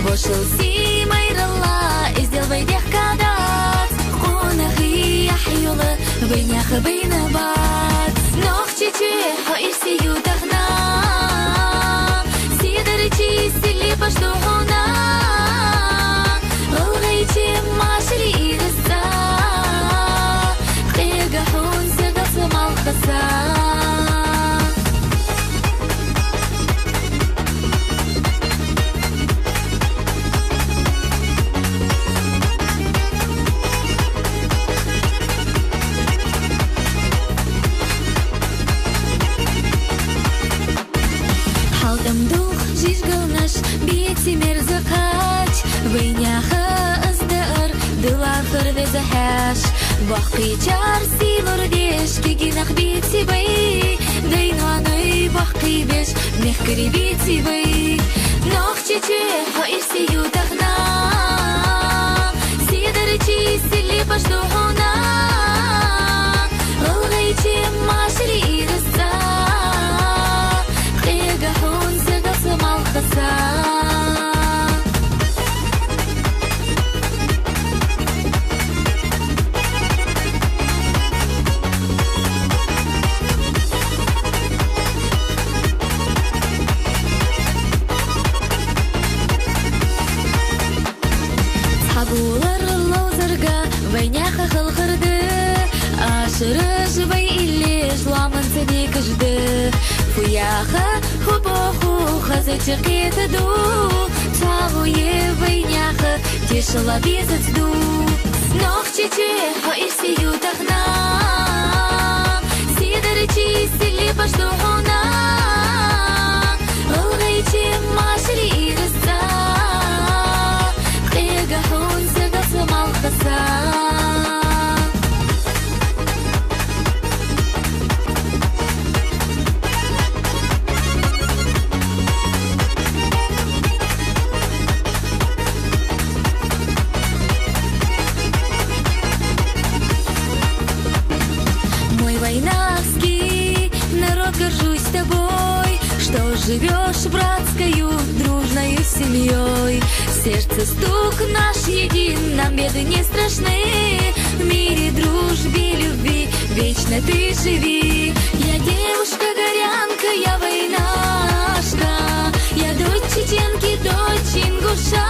وصل سيمير الله ازدل بيديح كادات قونخ يحيولا بينيخ بين بات نوخشي تشيحو إرسيو تغنا سيدرتي سيلي بشدوهونا غلغيتي ماشري إرسا قيقحون سيغس مالخسا باقي جارسي لرديش كي نخبيتي بي ديناني باقي بيش نخكري بيتي بي نوخشي تشيحو إرسيو تغنا سيدرتي سيلي بشدوهونا غلغيتي ماشري إرسا قيقحون سيغس مالخسا Фуяха, хубоху, хазачерки таду, цавуе войняха, тишила бизать ду. Нохчичи, хо ирсию тахна, сидоричи, сили паштухуна, алгайчи, машри ирса, қигахун сагаса малхаса. Горжусь тобой, что живешь братскою, дружною семьей. Сердце стук наш един, нам беды не страшны. В мире, дружбе, любви вечно ты живи. Я девушка-горянка, я войнашка, я дочь чеченки, дочь ингуша.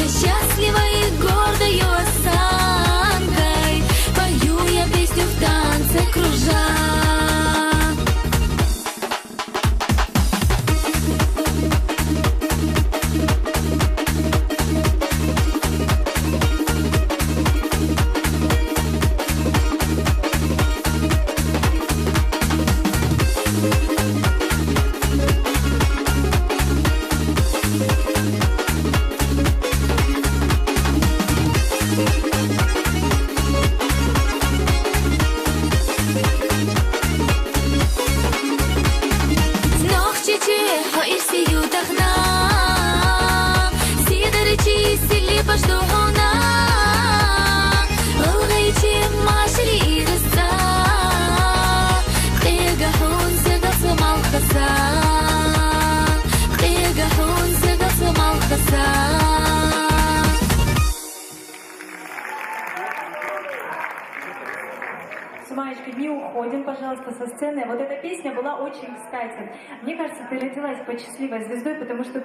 Я счастлива и гордою осанкой, пою я песню в танце кружа. Маечка, не уходим, пожалуйста, со сцены. Вот эта песня была очень кстати. Мне кажется, ты родилась под счастливой звездой, потому что